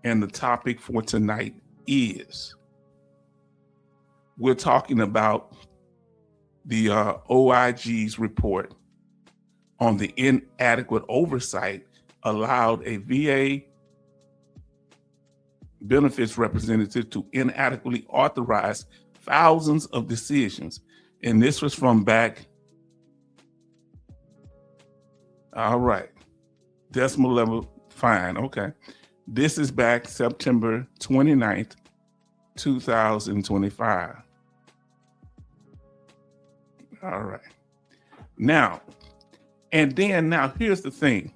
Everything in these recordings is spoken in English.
And the topic for tonight is, we're talking about the OIG's report on the inadequate oversight allowed a VA benefits representative to inadequately authorize thousands of decisions. And this was from back, all right, decimal level, fine, okay. This is back September 29th, 2025. All right. Now, and then now here's the thing.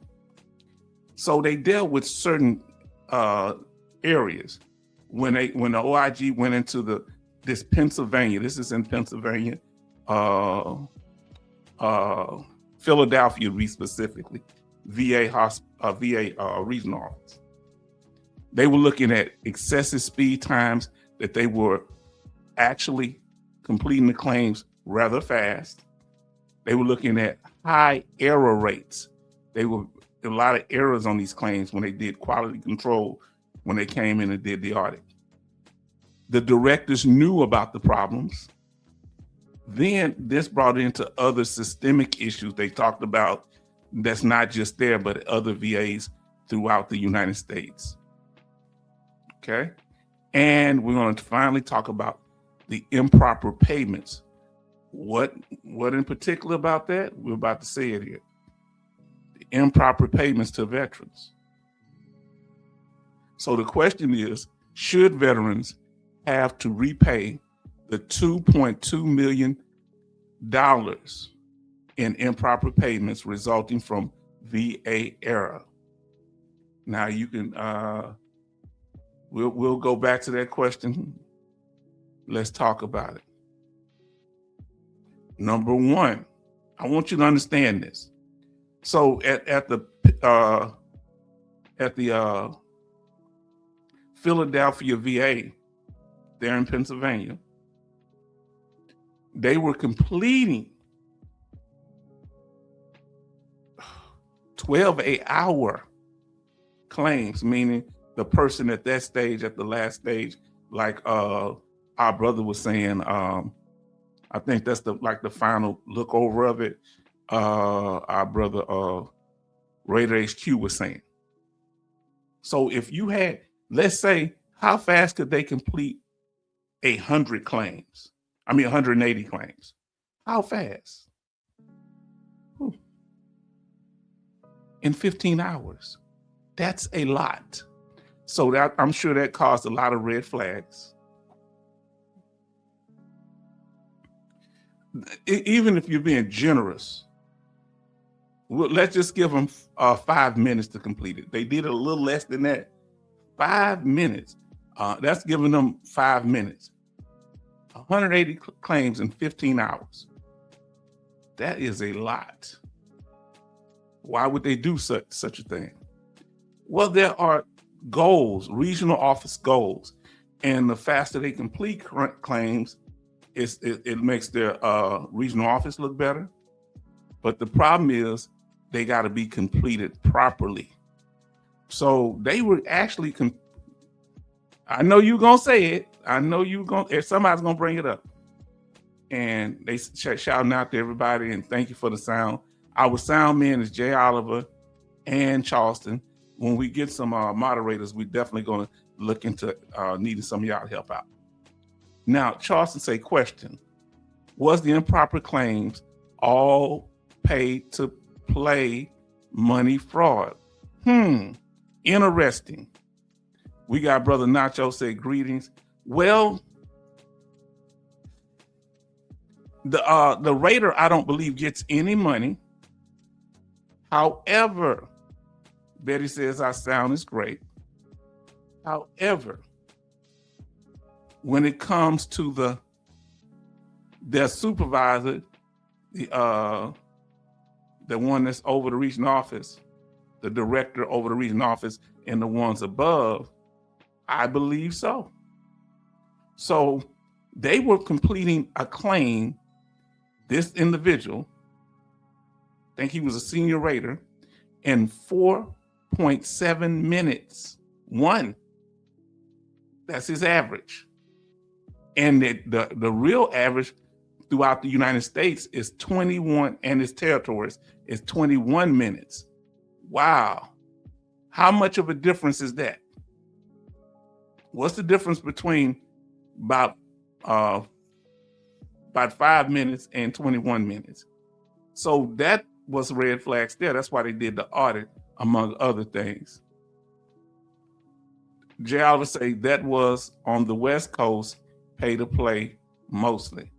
So they dealt with certain areas when the OIG went into this Pennsylvania. This is in Pennsylvania, Philadelphia, to be specifically, VA regional office. They were looking at excessive speed times, that they were actually completing the claims rather fast. They were looking at high error rates. There were a lot of errors on these claims when they did quality control, when they came in and did the audit. The directors knew about the problems. Then this brought into other systemic issues they talked about that's not just there, but other VAs throughout the United States. Okay. And we're going to finally talk about the improper payments. What in particular about that? We're about to say it here. The improper payments to veterans. So the question is, should veterans have to repay the $2.2 million in improper payments resulting from VA error? Now you can, we'll go back to that question. Let's talk about it. Number one, I want you to understand this. So at the Philadelphia VA there in Pennsylvania, they were completing 12-hour claims, meaning the person at that stage, at the last stage, like our brother was saying, I think that's the final look over of it. Our brother Raider HQ was saying. So if you had, let's say, how fast could they complete 100 claims? I mean, 180 claims. How fast? In 15 hours. That's a lot. So that, I'm sure that caused a lot of red flags. Even if you're being generous, let's just give them 5 minutes to complete it. They did a little less than that. 5 minutes. That's giving them 5 minutes. 180 claims in 15 hours. That is a lot. Why would they do such a thing? Well, there are goals, regional office goals, and the faster they complete claims, it makes their regional office look better. But the problem is they got to be completed properly. So they were actually, I know you're going to say it. I know somebody's going to bring it up. And they shouting out to everybody and thank you for the sound. Our sound man is Jay Oliver and Charleston. When we get some moderators, we're definitely going to look into needing some of y'all to help out. Now, Charleston say, question, was the improper claims all paid to play money fraud? Interesting. We got Brother Nacho say, greetings. Well, the raider, I don't believe, gets any money. However, Betty says our sound is great. However, when it comes to their supervisor, the one that's over the regional office, the director over the regional office, and the ones above, I believe so. So they were completing a claim, this individual, I think he was a senior raider, in 4.7 minutes. That's his average. And the real average throughout the United States is 21, and its territories is 21 minutes. Wow. How much of a difference is that? What's the difference between about 5 minutes and 21 minutes? So that was red flags there. That's why they did the audit, among other things. Jay Oliver say that was on the West Coast, pay to play mostly.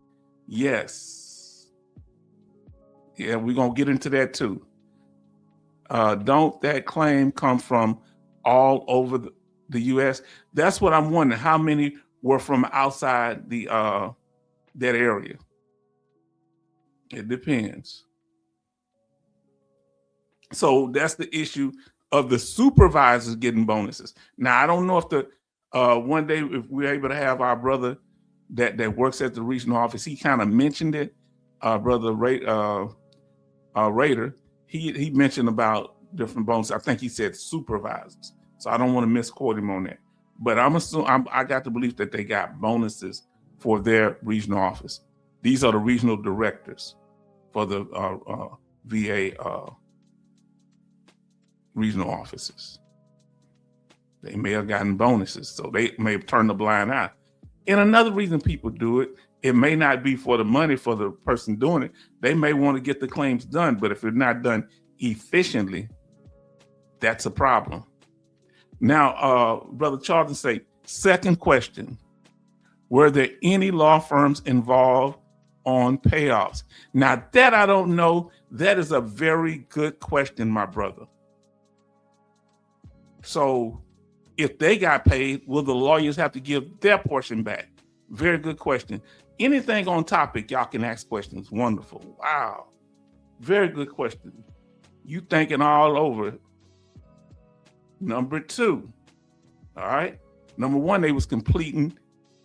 Yes. Yeah, we're going to get into that too. Don't that claim come from all over the U.S.? That's what I'm wondering. How many were from outside the that area? It depends. So that's the issue of the supervisors getting bonuses. Now, I don't know if the one day if we're able to have our brother that works at the regional office, he kind of mentioned it, brother Rader. He mentioned about different bonuses. I think he said supervisors. So I don't want to misquote him on that. But I'm assuming I got the belief that they got bonuses for their regional office. These are the regional directors for the VA regional offices. They may have gotten bonuses, so they may have turned a blind eye. And another reason people do it, it may not be for the money for the person doing it. They may want to get the claims done, but if it's not done efficiently, that's a problem. Now, Brother Charlton say, second question, were there any law firms involved on payoffs? Now that I don't know, that is a very good question, my brother. So if they got paid, will the lawyers have to give their portion back? Very good question. Anything on topic, y'all can ask questions. Wonderful. Wow. Very good question. You thinking all over it. Number two. All right. Number one, they was completing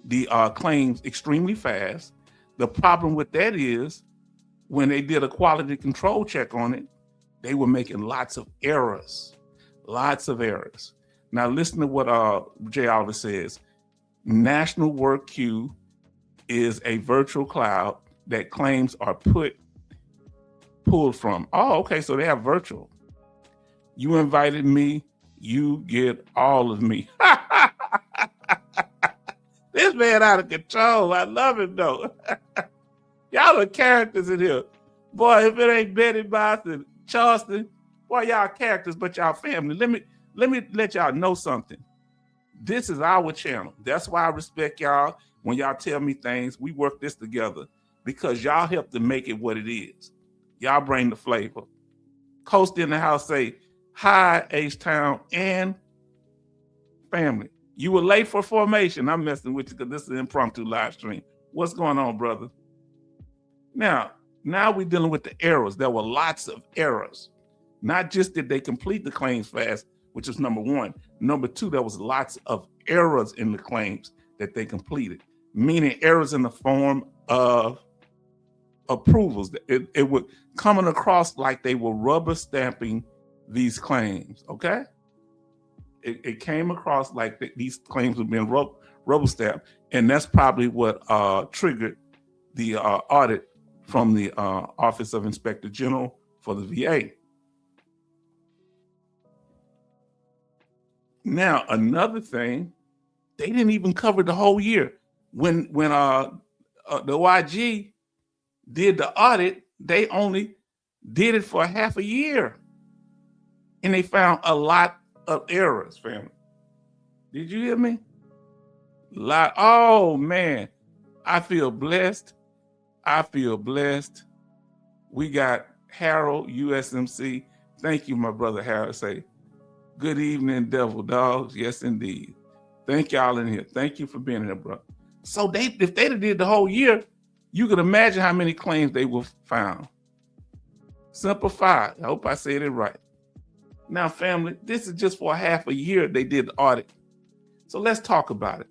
the claims extremely fast. The problem with that is when they did a quality control check on it, they were making lots of errors. Lots of errors. Now listen to what Jay Oliver says. National Work Queue is a virtual cloud that claims are pulled from. Oh, okay, so they have virtual. You invited me, you get all of me. This man out of control. I love him though. Y'all are characters in here. Boy, if it ain't Betty Boss and Charleston, boy, y'all characters, but y'all family. Let me let y'all know something. This is our channel. That's why I respect y'all. When y'all tell me things, we work this together because y'all help to make it what it is. Y'all bring the flavor. Coast in the house say, hi, H-Town and family. You were late for formation. I'm messing with you because this is an impromptu live stream. What's going on, brother? Now we're dealing with the errors. There were lots of errors. Not just did they complete the claims fast, which is number one. Number two, there was lots of errors in the claims that they completed, meaning errors in the form of approvals. It would coming across like they were rubber stamping these claims, okay? It came across like these claims were being rubber stamped, and that's probably what triggered the audit from the Office of Inspector General for the VA. Now, another thing, they didn't even cover the whole year. When the OIG did the audit, they only did it for half a year. And they found a lot of errors, family. Did you hear me? Oh, man. I feel blessed. I feel blessed. We got Harold, USMC. Thank you, my brother Harold. Say, good evening, devil dogs. Yes, indeed. Thank y'all in here. Thank you for being here, bro. So if they did the whole year, you could imagine how many claims they were found. Simplified. I hope I said it right. Now, family, this is just for half a year they did the audit. So let's talk about it.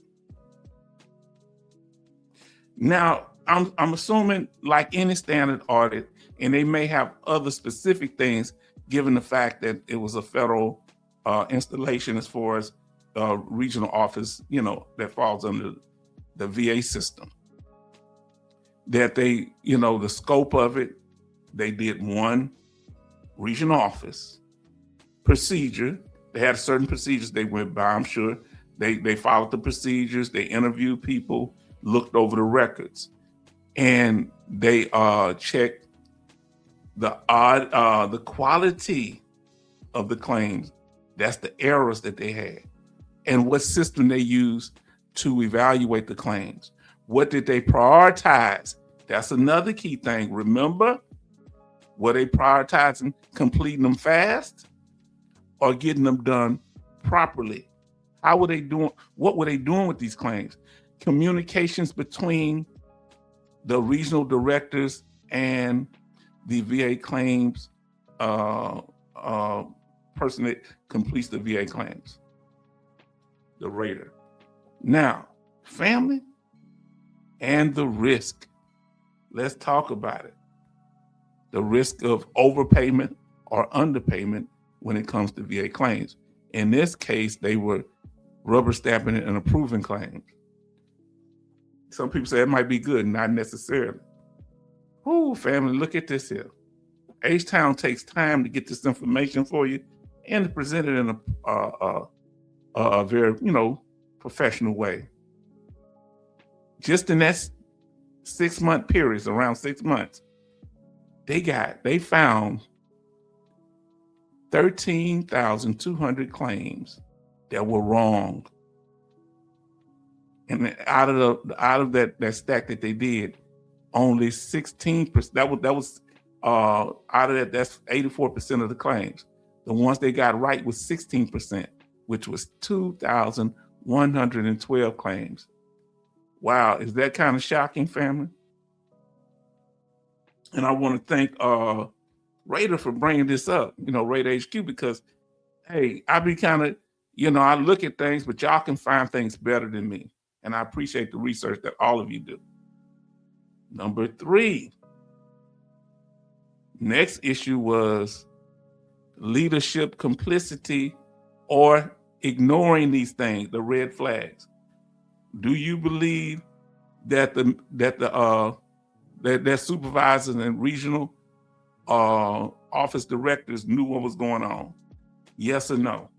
Now, I'm assuming like any standard audit, and they may have other specific things given the fact that it was a federal installation as far as regional office, that falls under the VA system. That they, the scope of it, they did one regional office procedure. They had certain procedures they went by. I'm sure they followed the procedures. They interviewed people, looked over the records, and they checked the quality of the claims. That's the errors that they had, and what system they used to evaluate the claims. What did they prioritize? That's another key thing. Remember, were they prioritizing completing them fast or getting them done properly? How were they doing? What were they doing with these claims? Communications between the regional directors and the VA claims person that completes the VA claims, the rater. Now, family and the risk. Let's talk about it. The risk of overpayment or underpayment when it comes to VA claims. In this case, they were rubber stamping it and approving claims. Some people say it might be good, not necessarily. Ooh, family, look at this here. H-Town takes time to get this information for you and to present it in a very, professional way. Just in that 6-month period, around 6 months, they found 13,200 claims that were wrong. And out of that stack that they did, only 16%, that was out of that, that's 84% of the claims. The ones they got right was 16%, which was 2,112 claims. Wow, is that kind of shocking, family? And I want to thank Raider for bringing this up, Raider HQ, because, hey, I be kind of, I look at things, but y'all can find things better than me. And I appreciate the research that all of you do. Number 3, next issue was leadership complicity or ignoring these things, the red flags. Do you believe that their supervisors and regional office directors knew what was going on? Yes or no?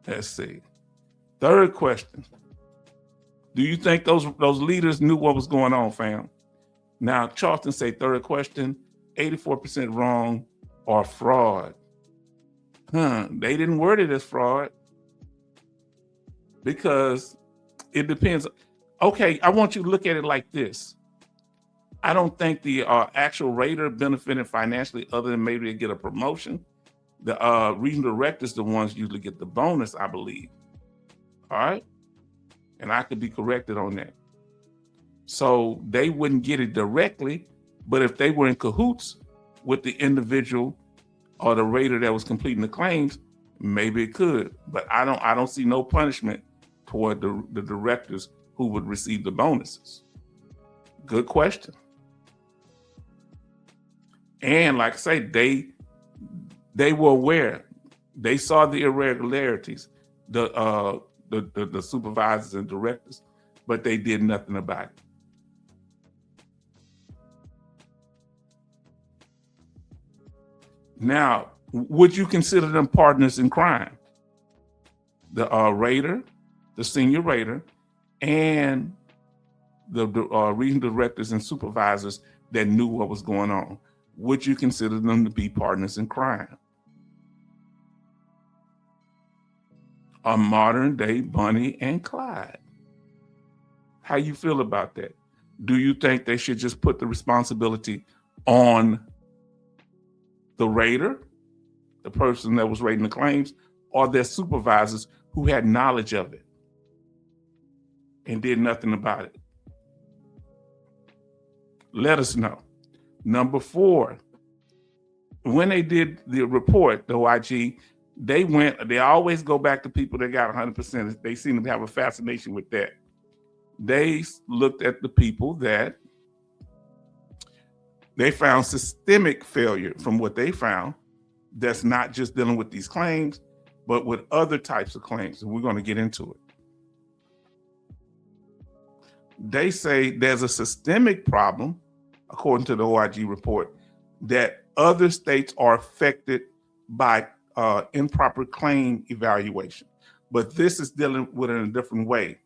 Let's see. Third question. Do you think those leaders knew what was going on, fam? Now, Charleston say third question, 84% wrong or fraud. They didn't word it as fraud because it depends. Okay, I want you to look at it like this. I don't think the actual rater benefited financially other than maybe they get a promotion. The regional directors, the ones usually get the bonus, I believe. All right? And I could be corrected on that. So they wouldn't get it directly, but if they were in cahoots with the individual or the rater that was completing the claims, maybe it could. But I don't see no punishment toward the directors who would receive the bonuses. Good question. And like I say, they were aware. They saw the irregularities, the supervisors and directors, but they did nothing about it. Now, would you consider them partners in crime? The rater, the senior rater, and the regional directors and supervisors that knew what was going on. Would you consider them to be partners in crime? A modern day Bonnie and Clyde. How you feel about that? Do you think they should just put the responsibility on the rater, the person that was rating the claims, or their supervisors who had knowledge of it and did nothing about it? Let us know. Number 4, when they did the report, the OIG, they always go back to people that got 100%. They seem to have a fascination with that. They looked at the people that they found systemic failure from what they found. That's not just dealing with these claims, but with other types of claims, and we're going to get into it. They say there's a systemic problem, according to the OIG report, that other states are affected by improper claim evaluation. But this is dealing with it in a different way.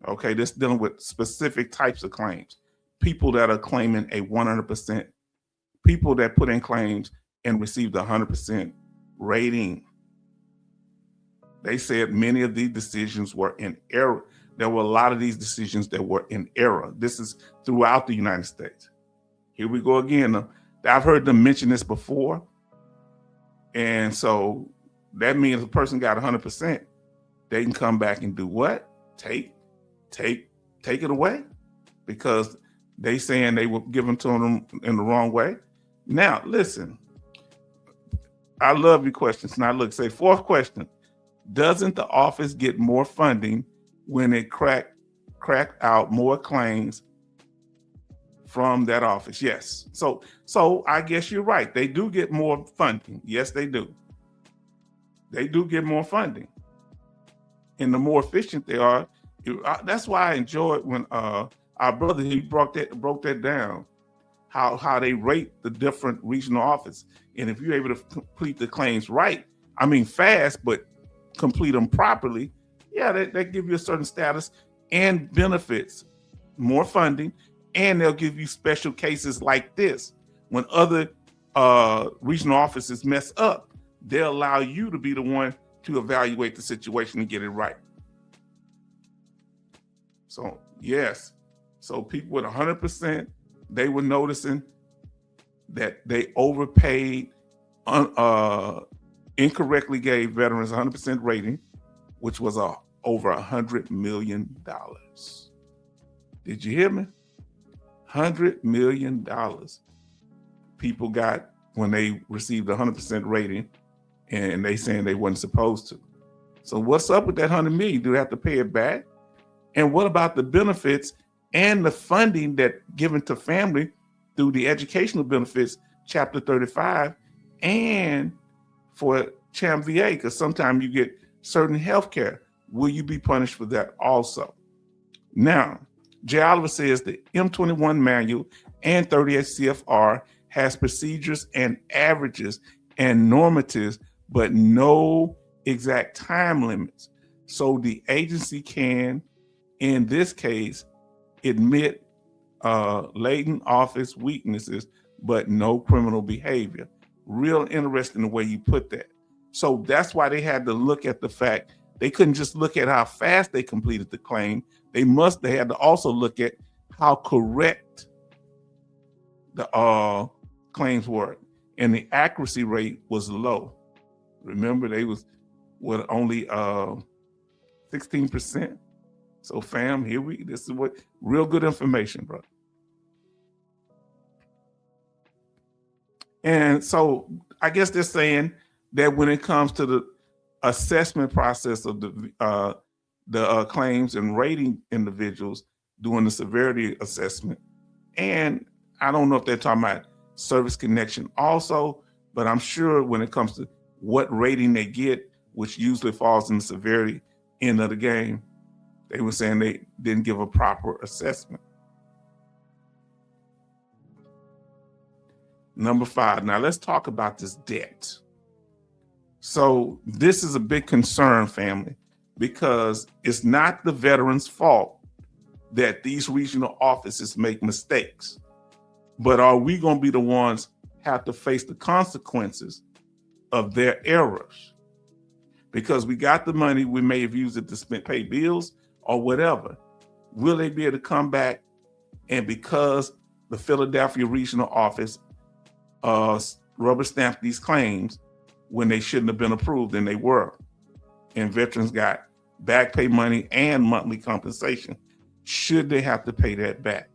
Okay, this is dealing with specific types of claims. People that are claiming a 100%, people that put in claims and received a 100% rating. They said many of these decisions were in error. There were a lot of these decisions that were in error. This is throughout the United States. Here we go again. I've heard them mention this before. And so that means a person got 100%. They can come back and do what? Take it away, because they saying they were given to them in the wrong way. Now, listen, I love your questions. Now look, say fourth question. Doesn't the office get more funding when it crack out more claims from that office? Yes. So I guess you're right. They do get more funding. Yes, they do. They do get more funding. And the more efficient they are, that's why I enjoyed when our brother, he broke that down, how they rate the different regional offices. And if you're able to complete the claims right, I mean fast, but complete them properly, yeah, they give you a certain status and benefits, more funding, and they'll give you special cases like this. When other regional offices mess up, they'll allow you to be the one to evaluate the situation and get it right. So yes, so people with 100%, they were noticing that they overpaid, incorrectly gave veterans 100% rating, which was over $100 million. Did you hear me? $100 million people got when they received 100% rating, and they saying they wasn't supposed to. So what's up with that 100 million? Do they have to pay it back? And what about the benefits and the funding that given to family through the educational benefits, Chapter 35, and for CHAM VA, because sometimes you get certain health care. Will you be punished for that also? Now, Jay Oliver says the M21 manual and 38 CFR has procedures and averages and normatives, but no exact time limits. So the agency can, in this case, admit latent office weaknesses, but no criminal behavior. Real interesting the way you put that. So that's why they had to look at the fact they couldn't just look at how fast they completed the claim. They had to also look at how correct the claims were, and the accuracy rate was low. Remember, they was with only 16%. So fam, this is what real good information, bro. And so I guess they're saying that when it comes to the assessment process of the claims and rating individuals, doing the severity assessment, and I don't know if they're talking about service connection also, but I'm sure when it comes to what rating they get, which usually falls in the severity end of the game, they were saying they didn't give a proper assessment. Number 5, now let's talk about this debt. So this is a big concern, family, because it's not the veterans' fault that these regional offices make mistakes, but are we going to be the ones have to face the consequences of their errors? Because we got the money, we may have used it to pay bills or whatever. Will they be able to come back? And because the Philadelphia regional office rubber stamped these claims when they shouldn't have been approved, and they were, and veterans got back pay money and monthly compensation, should they have to pay that back?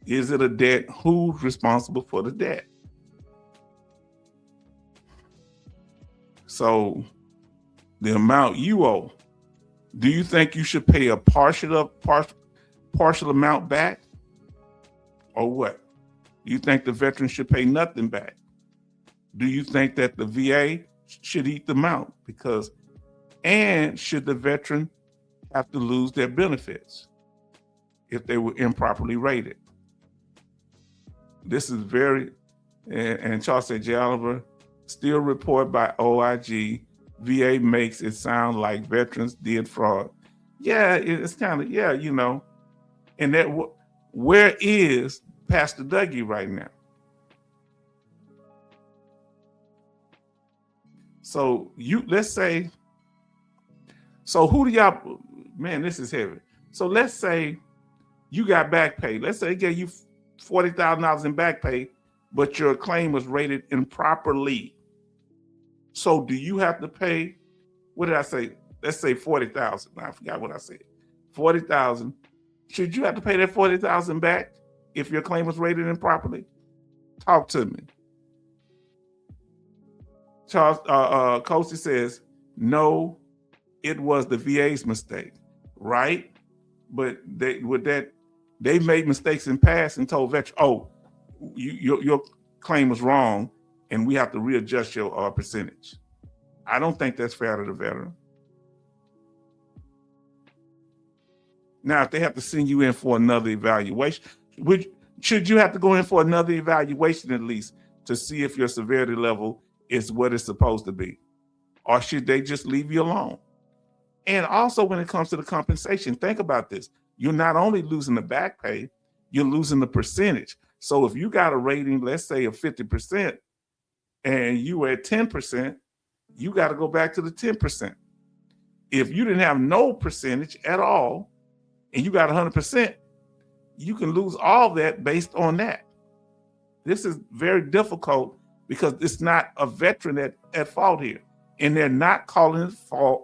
Is it a debt? Who's responsible for the debt? So the amount you owe, do you think you should pay a partial amount back, or what? Do you think the veteran should pay nothing back? Do you think that the VA should eat them out, because, and should the veteran have to lose their benefits if they were improperly rated? This is very, and Charles said, J. Oliver, still report by OIG, VA makes it sound like veterans did fraud. Yeah, it's kind of, yeah, you know, and that, where is Pastor Dougie right now? So let's say, so who do y'all, man, this is heavy. So let's say you got back pay. Let's say they gave you $40,000 in back pay, but your claim was rated improperly. So do you have to pay, what did I say? Let's say 40,000. I forgot what I said. 40,000. Should you have to pay that 40,000 back if your claim was rated improperly? Talk to me. Charles Coasty says, no, it was the VA's mistake, right? But they made mistakes in past and told veterans, oh, your claim was wrong, and we have to readjust your percentage. I don't think that's fair to the veteran. Now, if they have to send you in for another evaluation, should you have to go in for another evaluation at least to see if your severity level is what it's supposed to be? Or should they just leave you alone? And also, when it comes to the compensation, think about this. You're not only losing the back pay, you're losing the percentage. So if you got a rating, let's say of 50%, and you were at 10%, you got to go back to the 10%. If you didn't have no percentage at all, and you got 100%, you can lose all that based on that. This is very difficult because it's not a veteran at fault here. And they're not calling it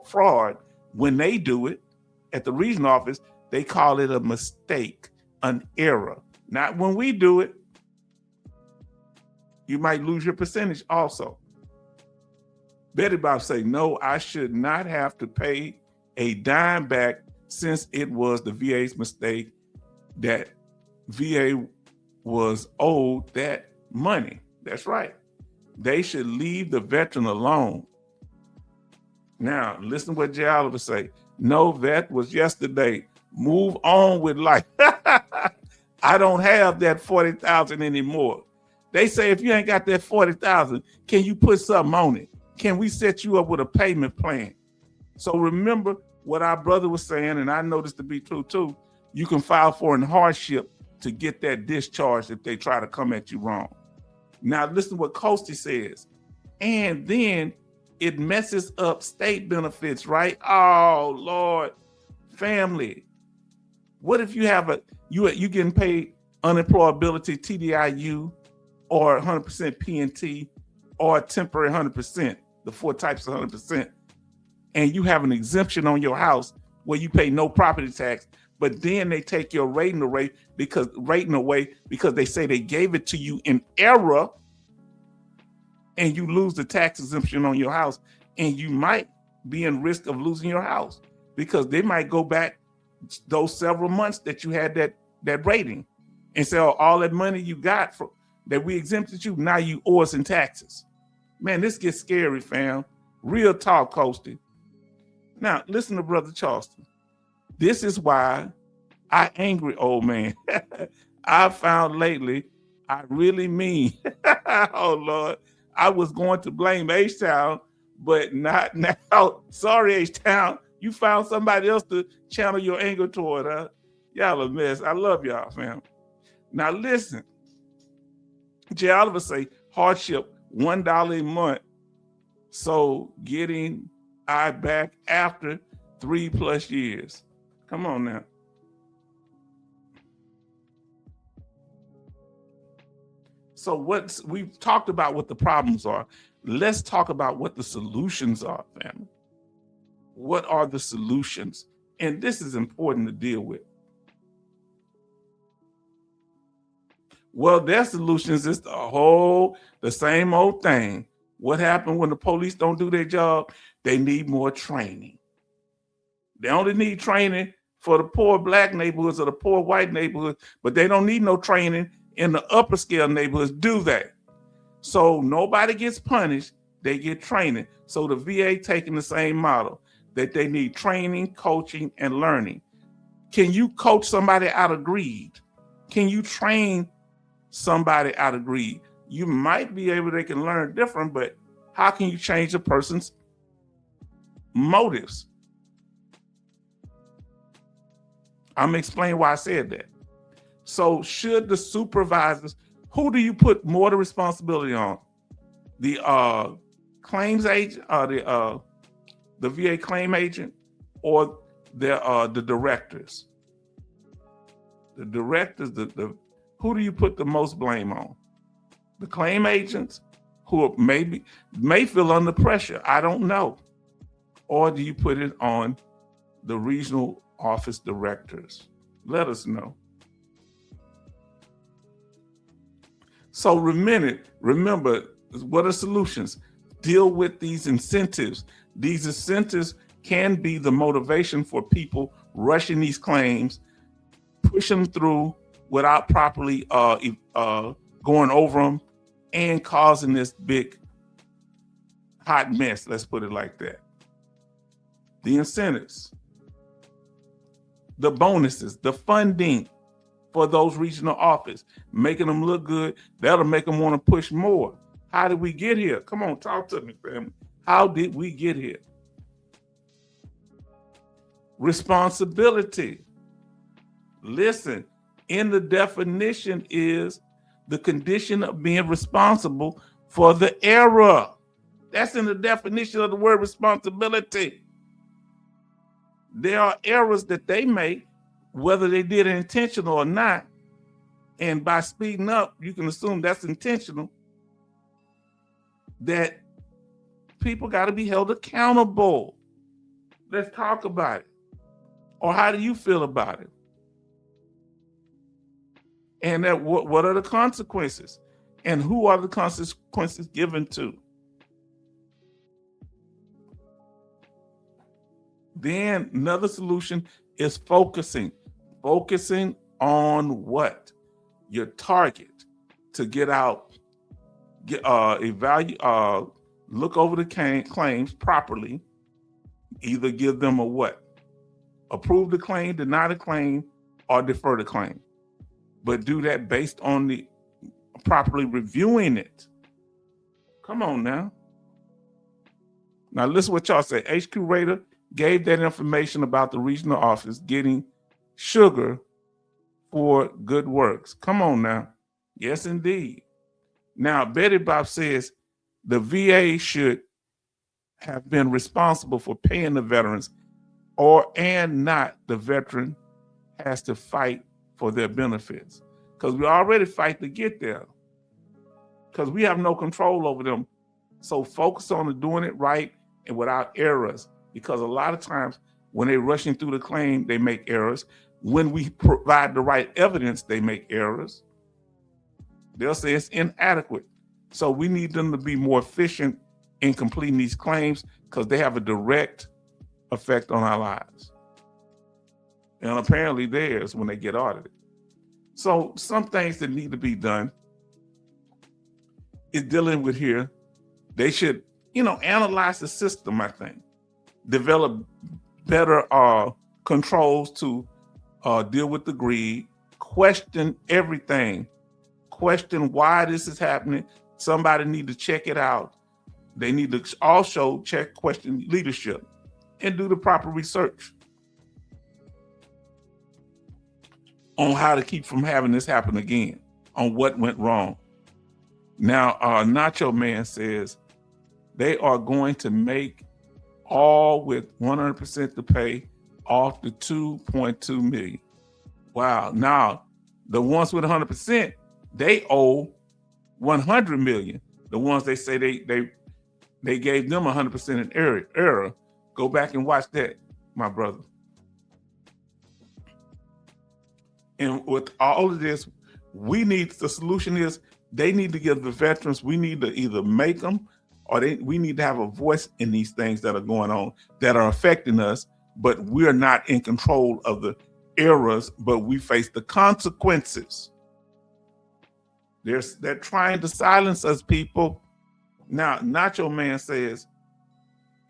fraud when they do it at the regional office. They call it a mistake, an error. Not when we do it. You might lose your percentage also. Betty Bob say, no, I should not have to pay a dime back since it was the VA's mistake that VA was owed that money. That's right. They should leave the veteran alone. Now, listen to what J. Oliver say. No, that was yesterday. Move on with life. I don't have that 40,000 anymore. They say, if you ain't got that 40,000, can you put something on it? Can we set you up with a payment plan? So remember what our brother was saying, and I know this to be true too. You can file for an hardship to get that discharge if they try to come at you wrong. Now listen to what Coasty says. And then it messes up state benefits, right? Oh, Lord. Family. What if you have you getting paid unemployability, TDIU, or 100% PNT, or temporary 100%, the 4 types of 100%, and you have an exemption on your house where you pay no property tax, but then they take your rating away because they say they gave it to you in error, and you lose the tax exemption on your house, and you might be in risk of losing your house because they might go back those several months that you had that rating and say, oh, all that money you got that we exempted you, now you owe us in taxes. Man, this gets scary, fam. Real talk, Coasty. Now, listen to Brother Charleston. This is why I angry old man. I found lately, I really mean, oh Lord, I was going to blame H-Town, but not now. Sorry, H-Town. You found somebody else to channel your anger toward, huh? Y'all a mess. I love y'all, fam. Now listen, J. Oliver say hardship, $1 a month. So getting I back after 3+ years. Come on now. So we've talked about what the problems are. Let's talk about what the solutions are, family. What are the solutions? And this is important to deal with. Well, their solutions is the same old thing. What happened when the police don't do their job? They need more training. They only need training for the poor black neighborhoods or the poor white neighborhoods, but they don't need no training in the upper scale neighborhoods, do they? So nobody gets punished they get training. So the VA taking the same model that they need training, coaching, and learning. Can you coach somebody out of greed? Can you train somebody out of greed? You might be able, they can learn different, but how can you change a person's motives? I'm gonna explain why I said that. So should the supervisors, who do you put more of the responsibility on? The claims agent, the VA claim agent, or the directors? The directors, who do you put the most blame on? The claim agents, who may feel under pressure, I don't know. Or do you put it on the regional office directors? Let us know. So remember, what are solutions? Deal with these incentives. These incentives can be the motivation for people rushing these claims, pushing them through without properly going over them, and causing this big hot mess. Let's put it like that. The incentives, the bonuses, the funding for those regional offices, making them look good, that'll make them want to push more. How did we get here? Come on, talk to me, family. How did we get here? Responsibility. Listen, in the definition is the condition of being responsible for the error. That's in the definition of the word responsibility. There are errors that they make, whether they did it intentional or not. And by speeding up, you can assume that's intentional, that people got to be held accountable. Let's talk about it. Or how do you feel about it? And that what are the consequences? And who are the consequences given to? Then another solution is focusing. Focusing on what? Your target, to get out, evaluate, look over the claims properly, either give them a what? Approve the claim, deny the claim, or defer the claim. But do that based on the properly reviewing it. Come on now. Now listen what y'all say. HQ Rater gave that information about the regional office getting sugar for good works. Come on now. Yes, indeed. Now, Betty Bob says the VA should have been responsible for paying the veterans, and not the veteran has to fight for their benefits. Because we already fight to get there. Because we have no control over them. So focus on doing it right and without errors. Because a lot of times when they're rushing through the claim, they make errors. When we provide the right evidence, they make errors. They'll say it's inadequate. So we need them to be more efficient in completing these claims because they have a direct effect on our lives. And apparently theirs when they get audited. So some things that need to be done is dealing with here. They should, analyze the system, I think. Develop better controls to deal with the greed, question everything, question why this is happening. Somebody need to check it out. They need to also question leadership and do the proper research on how to keep from having this happen again, on what went wrong. Now, Nacho Man says they are going to make all with 100% to pay off the 2.2 million. Wow. Now, the ones with 100%, they owe 100 million. The ones they say they gave them 100% in error. Go back and watch that, my brother. And with all of this, the solution is they need to give the veterans, we need to either make them or we need to have a voice in these things that are going on that are affecting us, but we're not in control of the errors, but we face the consequences. They're trying to silence us, people. Now, Nacho Man says,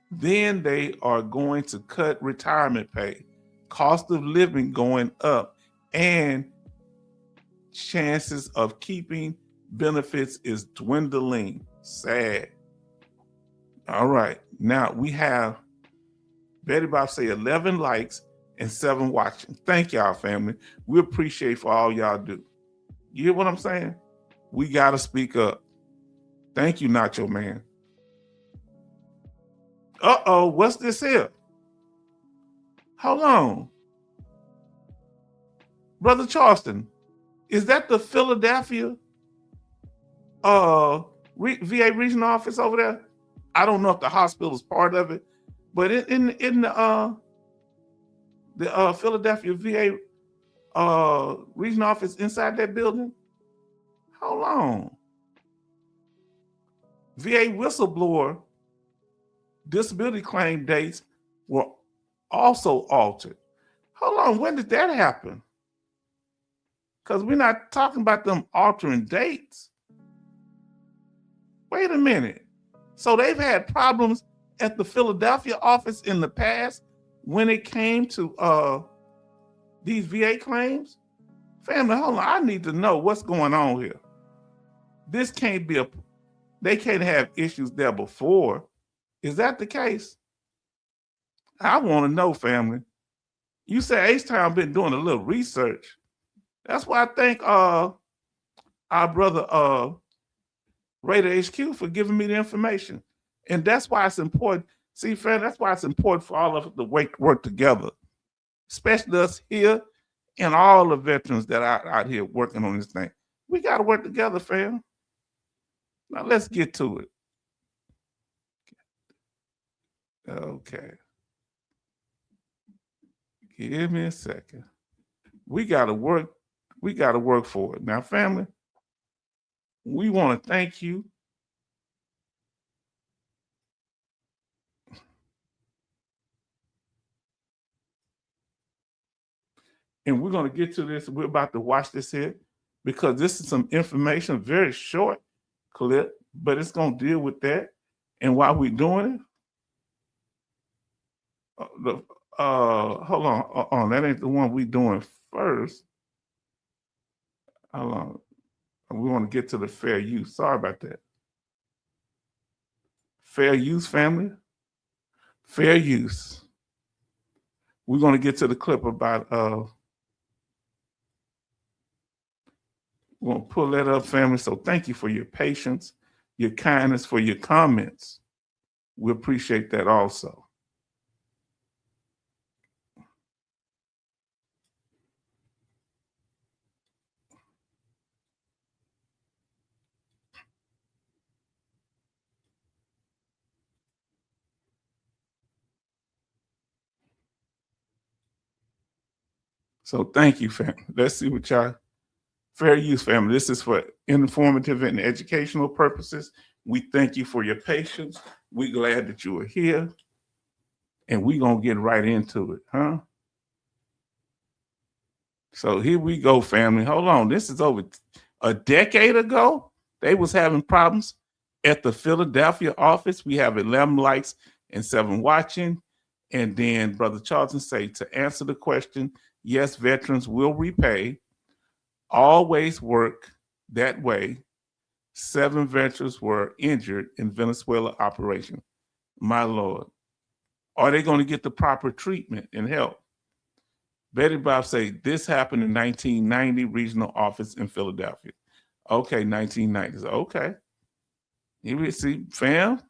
then they are going to cut retirement pay, cost of living going up, and chances of keeping benefits is dwindling. Sad. All right. Now we have Betty Bob say 11 likes and 7 watching. Thank y'all, family. We appreciate for all y'all do. You hear what I'm saying? We got to speak up. Thank you, Nacho Man. Uh-oh, what's this here? Hold on. Brother Charleston, is that the Philadelphia VA regional office over there? I don't know if the hospital is part of it, but in the Philadelphia VA regional office inside that building? Hold on. VA whistleblower disability claim dates were also altered. Hold on, when did that happen? Because we're not talking about them altering dates. Wait a minute. So they've had problems at the Philadelphia office in the past when it came to these VA claims? Family, hold on, I need to know what's going on here. This can't be they can't have issues there before. Is that the case? I want to know, family. You said H-Town been doing a little research. That's why I thank our brother Raider HQ for giving me the information. And that's why it's important. See, friend, that's why it's important for all of us to work together, especially us here and all the veterans that are out here working on this thing. We got to work together, fam. Now let's get to it. Okay. Give me a second. We got to work for it. Now, family, we want to thank you. And we're going to get to this. We're about to watch this here because this is some information, very short clip, but it's going to deal with that. And while we're doing it, hold on, that ain't the one we doing first. Hold on. We want to get to the fair use. Sorry about that. Fair use, family. Fair use. We're going to get to the clip about we're going to pull that up, family. So thank you for your patience, your kindness, for your comments. We appreciate that also. So thank you, family. Let's see what y'all, fair use, family. This is for informative and educational purposes. We thank you for your patience. We're glad that you are here. And we're going to get right into it, huh? So here we go, family. Hold on. This is over a decade ago. They was having problems at the Philadelphia office. We have 11 likes and 7 watching. And then Brother Charlton say, to answer the question, yes, veterans will repay. Always work that way. 7 veterans were injured in Venezuela operation. My Lord. Are they going to get the proper treatment and help? Betty Bob say, this happened in 1990, regional office in Philadelphia. Okay, 1990s. Okay. Here we see, fam.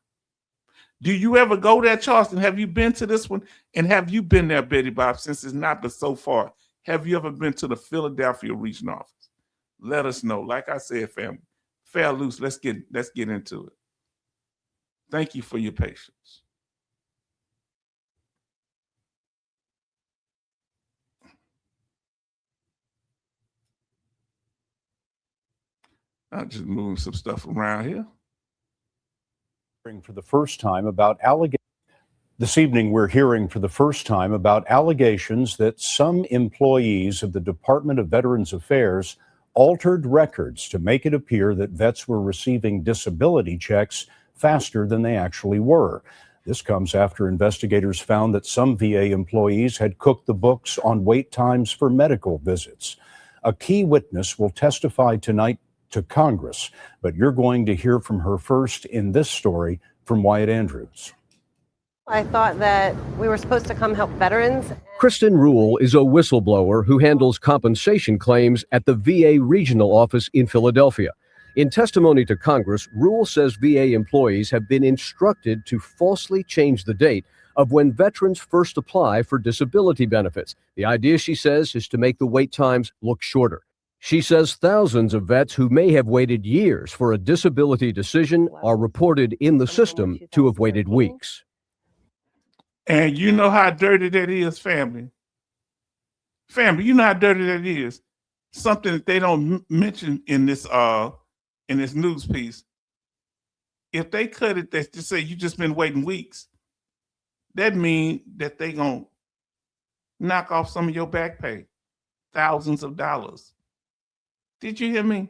Do you ever go there, Charleston? Have you been to this one? And have you been there, Betty Bob, since it's not but so far? Have you ever been to the Philadelphia regional office? Let us know. Like I said, family, fair loose. Let's get into it. Thank you for your patience. I'm just moving some stuff around here. For the first time about allegations. This evening, we're hearing for the first time about allegations that some employees of the Department of Veterans Affairs altered records to make it appear that vets were receiving disability checks faster than they actually were. This comes after investigators found that some VA employees had cooked the books on wait times for medical visits. A key witness will testify tonight to Congress, but you're going to hear from her first in this story from Wyatt Andrews. I thought that we were supposed to come help veterans. Kristen Rule is a whistleblower who handles compensation claims at the VA regional office in Philadelphia. In testimony to Congress, Rule says VA employees have been instructed to falsely change the date of when veterans first apply for disability benefits. The idea, she says, is to make the wait times look shorter. She says thousands of vets who may have waited years for a disability decision are reported in the system to have waited weeks. And you know how dirty that is, family. Family, you know how dirty that is. Something that they don't mention in this news piece. If they cut it, that just say you just been waiting weeks, that means that they gonna knock off some of your back pay, thousands of dollars. Did you hear me?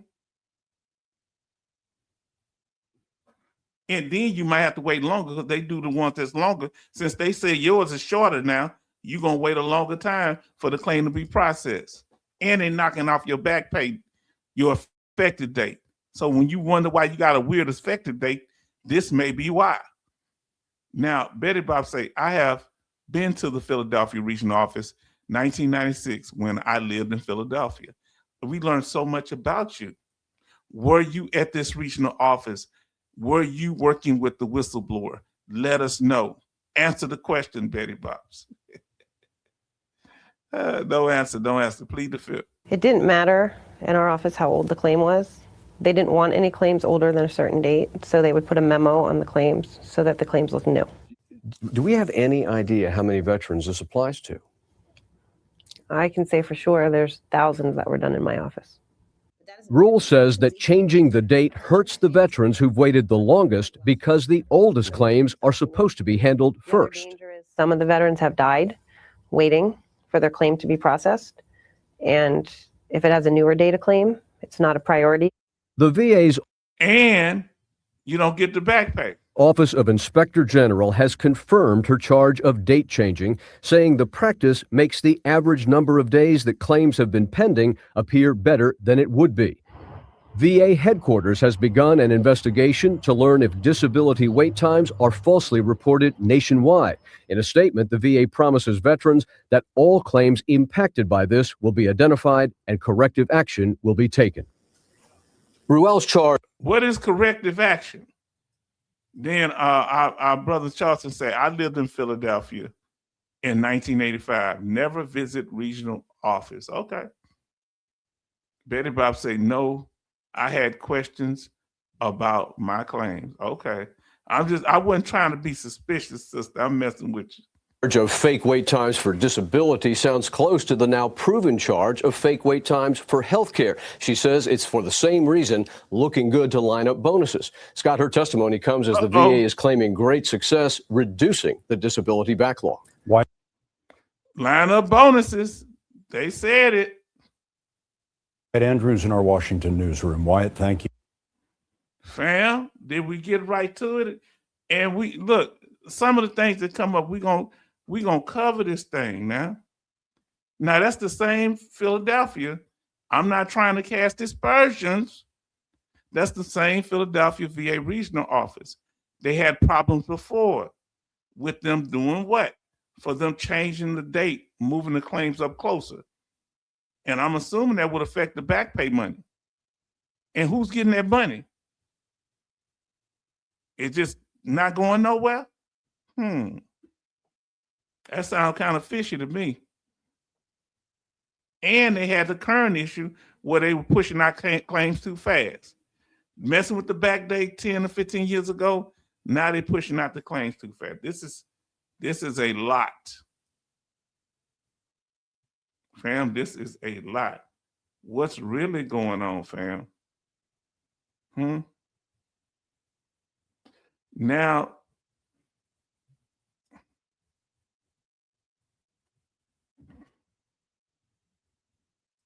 And then you might have to wait longer because they do the ones that's longer. Since they say yours is shorter now, you're going to wait a longer time for the claim to be processed. And they're knocking off your back pay, your effective date. So when you wonder why you got a weird effective date, this may be why. Now, Betty Bob say, I have been to the Philadelphia regional office 1996 when I lived in Philadelphia. We learned so much about you. Were you at this regional office? Were you working with the whistleblower? Let us know. Answer the question, Betty Bobs. No answer, don't answer. Plead the fifth. It didn't matter in our office how old the claim was. They didn't want any claims older than a certain date, so they would put a memo on the claims so that the claims looked new. Do we have any idea how many veterans this applies to? I can say for sure there's thousands that were done in my office. Rule says that changing the date hurts the veterans who've waited the longest because the oldest claims are supposed to be handled first. Some of the veterans have died waiting for their claim to be processed. And if it has a newer data claim, it's not a priority. The VA's and you don't get the back pay. Office of Inspector General has confirmed her charge of date changing, saying the practice makes the average number of days that claims have been pending appear better than it would be. VA headquarters has begun an investigation to learn if disability wait times are falsely reported nationwide. In a statement, the VA promises veterans that all claims impacted by this will be identified and corrective action will be taken. Ruel's charge. What is corrective action? Then our brother Charleston said, I lived in Philadelphia in 1985. Never visit regional office. Okay. Betty Bob say, no, I had questions about my claims. Okay. I wasn't trying to be suspicious, sister. I'm messing with you. Charge of fake wait times for disability sounds close to the now proven charge of fake wait times for health care. She says it's for the same reason, looking good to line up bonuses. Scott, her testimony comes as the VA is claiming great success reducing the disability backlog. Why? Line up bonuses. They said it. Wyatt Andrews in our Washington newsroom. Wyatt, thank you. Fam, did we get right to it? And we look, some of the things that come up, we're gonna cover this thing now. Now that's the same Philadelphia. I'm not trying to cast aspersions. That's the same Philadelphia VA regional office. They had problems before with them doing what? For them changing the date, moving the claims up closer. And I'm assuming that would affect the back pay money. And who's getting that money? It's just not going nowhere? That sounds kind of fishy to me. And they had the current issue where they were pushing out claims too fast. Messing with the back date 10 or 15 years ago, now they're pushing out the claims too fast. This is a lot. Fam, this is a lot. What's really going on, fam? Now,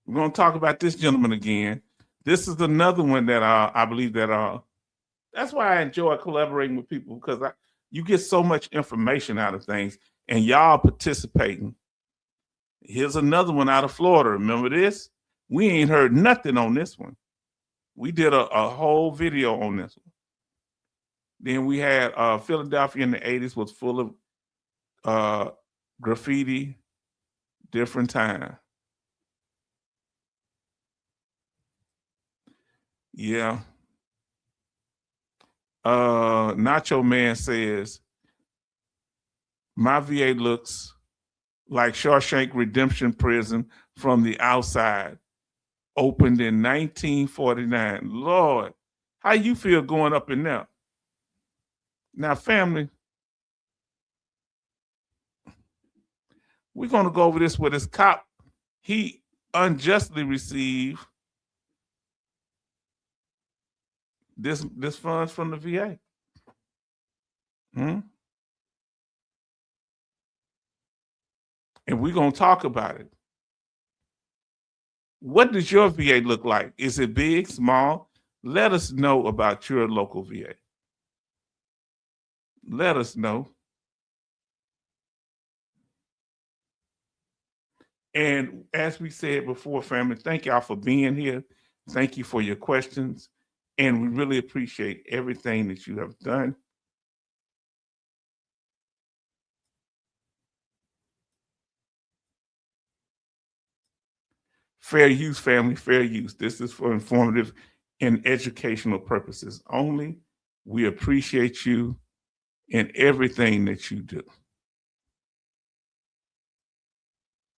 we're going to talk about this gentleman again. This is another one that I believe that That's why I enjoy collaborating with people, because you get so much information out of things, and y'all participating. Here's another one out of Florida. Remember this? We ain't heard nothing on this one. We did a whole video on this one. Then we had Philadelphia in the 80s was full of graffiti, different time. Yeah. Nacho Man says, my VA looks like Shawshank Redemption Prison from the outside. Opened in 1949. Lord, how you feel going up in there? Now, family, we're going to go over this with this cop. He unjustly received this funds from the VA. And we're going to talk about it. What does your VA look like? Is it big, small? Let us know about your local VA. Let us know. And as we said before, family, thank y'all for being here. Thank you for your questions. And we really appreciate everything that you have done. Fair use, family, fair use. This is for informative and educational purposes only. We appreciate you in everything that you do.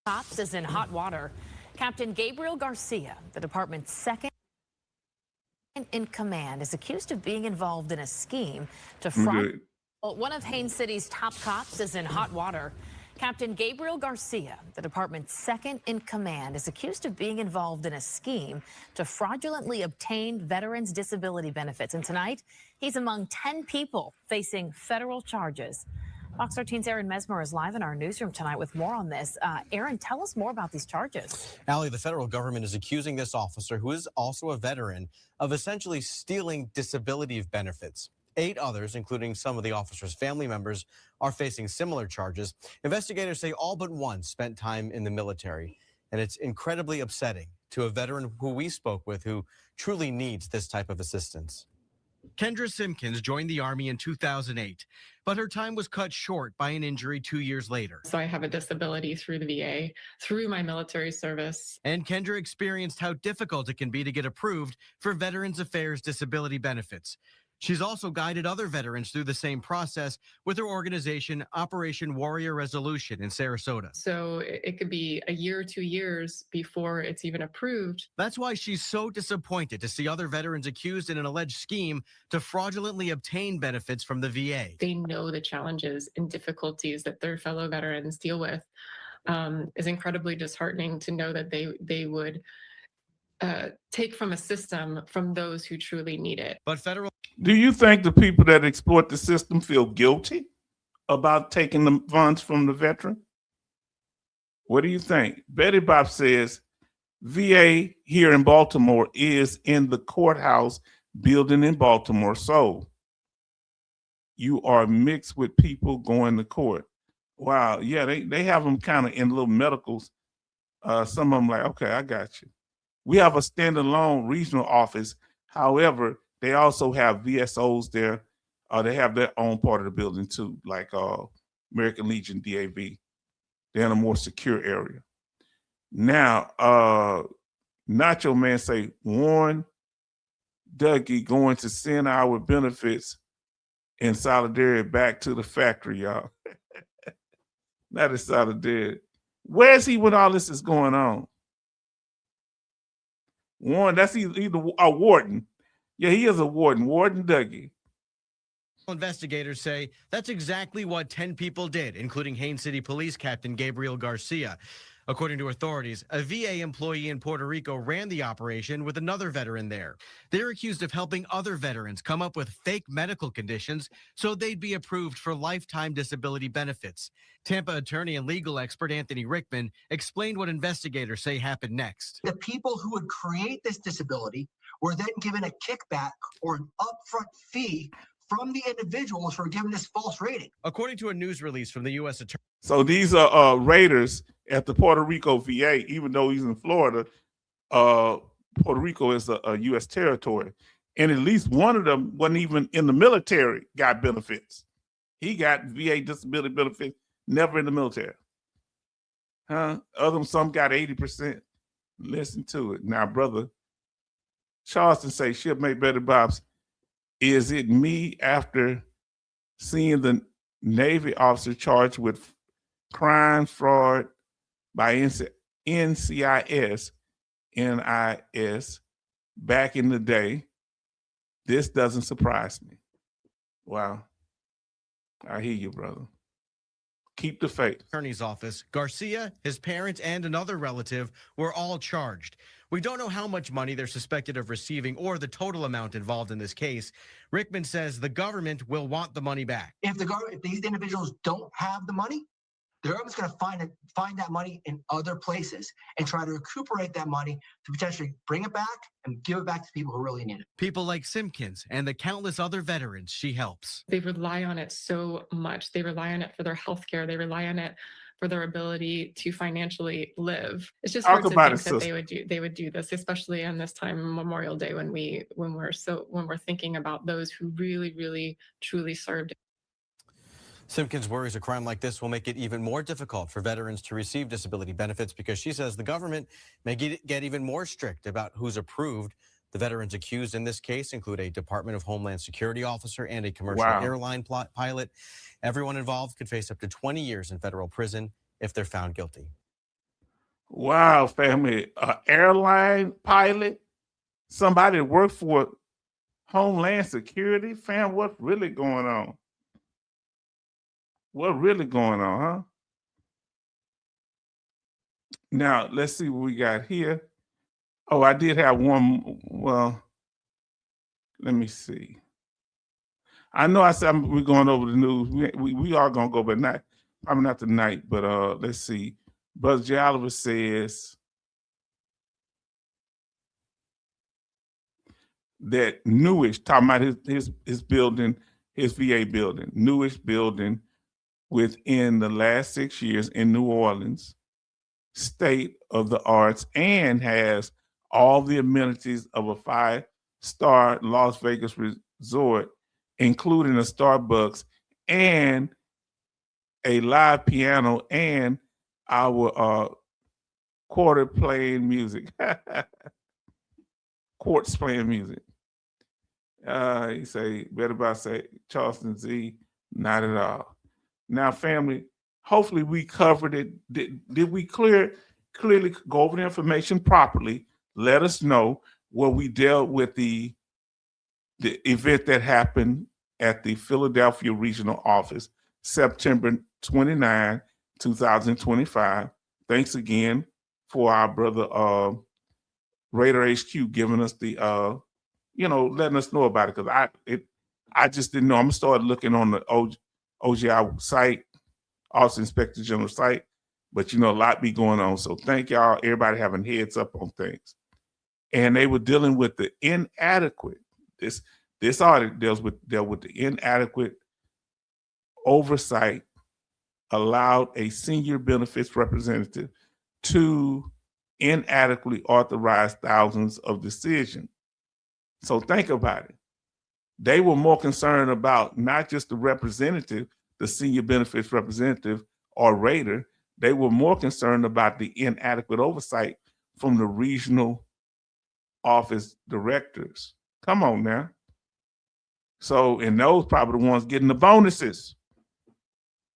Cops is in hot water. Captain Gabriel Garcia, the department's second in command, is accused of being involved in a scheme to fraud. One of Haines City's top cops is in hot water. Captain Gabriel Garcia, the department's second in command, is accused of being involved in a scheme to fraudulently obtain veterans' disability benefits. And tonight, he's among 10 people facing federal charges. Fox 13's Aaron Mesmer is live in our newsroom tonight with more on this. Aaron, tell us more about these charges. Allie, the federal government is accusing this officer, who is also a veteran, of essentially stealing disability benefits. 8 others, including some of the officer's family members, are facing similar charges. Investigators say all but one spent time in the military, and it's incredibly upsetting to a veteran who we spoke with who truly needs this type of assistance. Kendra Simpkins joined the Army in 2008, but her time was cut short by an injury 2 years later. So I have a disability through the VA, through my military service. And Kendra experienced how difficult it can be to get approved for Veterans Affairs disability benefits. She's also guided other veterans through the same process with her organization, Operation Warrior Resolution in Sarasota. So it could be a year or 2 years before it's even approved. That's why she's so disappointed to see other veterans accused in an alleged scheme to fraudulently obtain benefits from the VA. They know the challenges and difficulties that their fellow veterans deal with. Is incredibly disheartening to know that they would take from a system from those who truly need it. But federal. Do you think the people that exploit the system feel guilty about taking the funds from the veteran? What do you think? Betty Bob says VA here in Baltimore is in the courthouse building in Baltimore. So you are mixed with people going to court. Wow. Yeah, they have them kind of in little medicals. Some of them like, okay, I got you. We have a standalone regional office. However, they also have VSOs there. They have their own part of the building too, like American Legion DAV. They're in a more secure area. Now, Nacho Man say, Warren Dougie going to send our benefits in solidarity back to the factory, y'all. That is solidarity. Where is he when all this is going on? Warren, that's either a warden. Yeah, he is a warden, Warden Dougie. Investigators say that's exactly what 10 people did, including Haines City Police Captain Gabriel Garcia. According to authorities, a VA employee in Puerto Rico ran the operation with another veteran there. They're accused of helping other veterans come up with fake medical conditions so they'd be approved for lifetime disability benefits. Tampa attorney and legal expert Anthony Rickman explained what investigators say happened next. The people who would create this disability were then given a kickback or an upfront fee from the individuals for giving this false rating. According to a news release from the U.S. Attorney. So these are raiders at the Puerto Rico VA, even though he's in Florida. Puerto Rico is a U.S. territory. And at least one of them wasn't even in the military, got benefits. He got VA disability benefits, never in the military. Some got 80%. Listen to it. Now, brother Charleston say, she'll make better Bobs. Is it me after seeing the Navy officer charged with crime fraud by NCIS, NIS back in the day? This doesn't surprise me. Wow. I hear you, brother. Keep the faith. Attorney's office, Garcia, his parents, and another relative were all charged. We don't know how much money they're suspected of receiving or the total amount involved in this case. Rickman says the government will want the money back. If these individuals don't have the money, the government's going to find that money in other places and try to recuperate that money to potentially bring it back and give it back to people who really need it. People like Simpkins and the countless other veterans she helps. They rely on it so much. They rely on it for their health care. They rely on it for their ability to financially live. It's just hard to think that they would do this, especially on this time, Memorial Day, when we're thinking about those who really, really, truly served. Simpkins worries a crime like this will make it even more difficult for veterans to receive disability benefits because she says the government may get even more strict about who's approved. The veterans accused in this case include a Department of Homeland Security officer and a commercial airline pilot. Everyone involved could face up to 20 years in federal prison if they're found guilty. Wow, family. Airline pilot? Somebody that worked for Homeland Security? Fam, what's really going on? What really going on, huh? Now, let's see what we got here. Oh, I did have one. Well, let me see. I know I said we're going over the news. We are going to go, but probably not tonight. But let's see. Brother J. Oliver says that Newish, talking about his building, his VA building, Newish building, within the last 6 years in New Orleans, state of the arts, and has all the amenities of a 5-star Las Vegas resort, including a Starbucks and a live piano and our quarter playing music. Quartz playing music. You say, better by say, Charleston Z, not at all. Now, family, hopefully we covered it. Did we clearly go over the information properly? Let us know where we dealt with the event that happened at the Philadelphia Regional Office, September 29, 2025. Thanks again for our brother Raider HQ giving us the letting us know about it, because I just didn't know. I'm gonna start looking on the OGI site, Office Inspector General site, but a lot be going on. So thank y'all, everybody having heads up on things. And they were dealing with the inadequate. This audit dealt with the inadequate oversight allowed a senior benefits representative to inadequately authorize thousands of decisions. So think about it. They were more concerned about not just the representative, the senior benefits representative or rater. They were more concerned about the inadequate oversight from the regional office directors. Come on now. So, and those probably the ones getting the bonuses.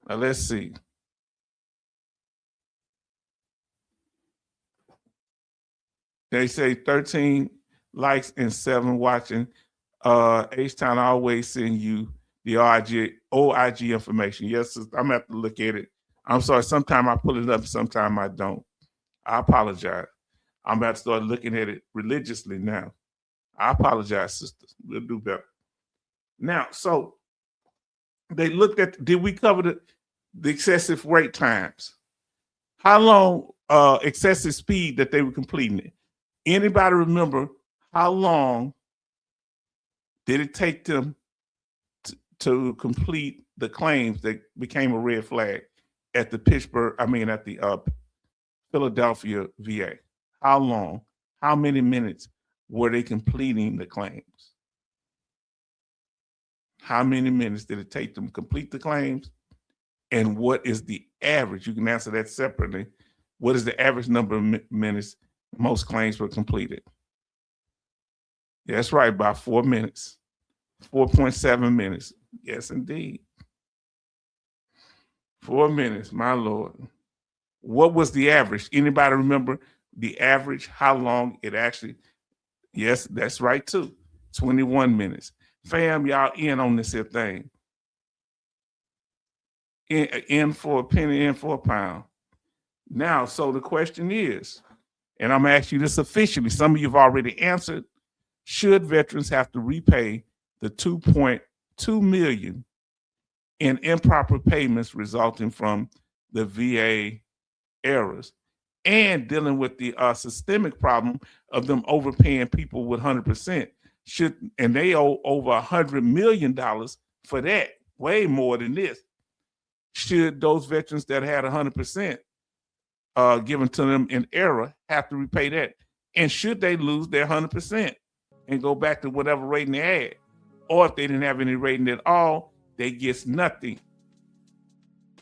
Now, let's see. They say 13 likes and 7 watching. H-Town always send you the OIG information. Yes, I'm going to have to look at it. I'm sorry, sometimes I pull it up, sometimes I don't. I apologize. I'm about to start looking at it religiously now. I apologize, sisters. We'll do better. Now, so they looked at, did we cover the excessive wait times? How long excessive speed that they were completing it? Anybody remember how long did it take them to complete the claims that became a red flag at the Philadelphia VA? How long? How many minutes were they completing the claims? How many minutes did it take them to complete the claims? And what is the average? You can answer that separately. What is the average number of minutes most claims were completed? That's right, about 4 minutes. 4.7 minutes. Yes, indeed. 4 minutes, my Lord. What was the average? Anybody remember the average, how long it actually? Yes, that's right too. 21 minutes. Fam, y'all in on this here thing. In for a penny, in for a pound. Now, so the question is, and I'm asking you this officially, some of you have already answered, should veterans have to repay the $2.2 million in improper payments resulting from the VA errors and dealing with the systemic problem of them overpaying people with 100%? And they owe over $100 million for that, way more than this. Should those veterans that had 100% given to them in error have to repay that? And should they lose their 100% and go back to whatever rating they had? Or if they didn't have any rating at all, they get nothing.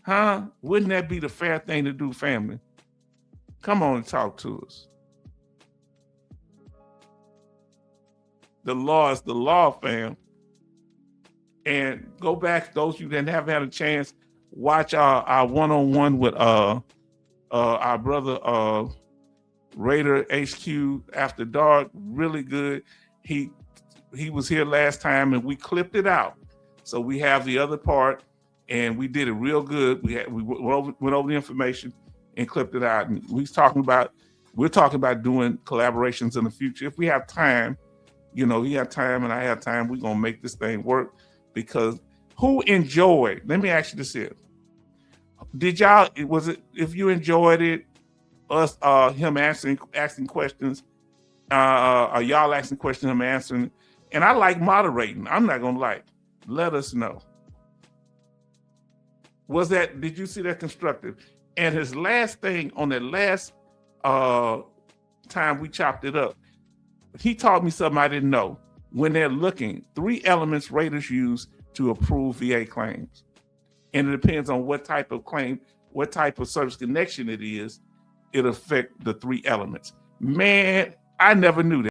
Huh? Wouldn't that be the fair thing to do, family? Come on and talk to us. The law is the law, fam. And go back, those of you that haven't had a chance, watch our one-on-one with our brother Raider HQ After Dark. Really good. He was here last time and we clipped it out. So we have the other part and we did it real good. We went over the information and clipped it out. And we're talking about doing collaborations in the future. If we have time, you know, you have time and I have time, we're going to make this thing work. Because who enjoyed, let me ask you this here. If you enjoyed it, us, him asking questions, y'all asking questions, him answering, and I like moderating. I'm not gonna lie. Let us know. Did you see that constructive? And his last thing on that last time we chopped it up, he taught me something I didn't know. When they're looking, 3 elements raters use to approve VA claims. And it depends on what type of claim, what type of service connection it is, it'll affect the 3 elements. Man, I never knew that.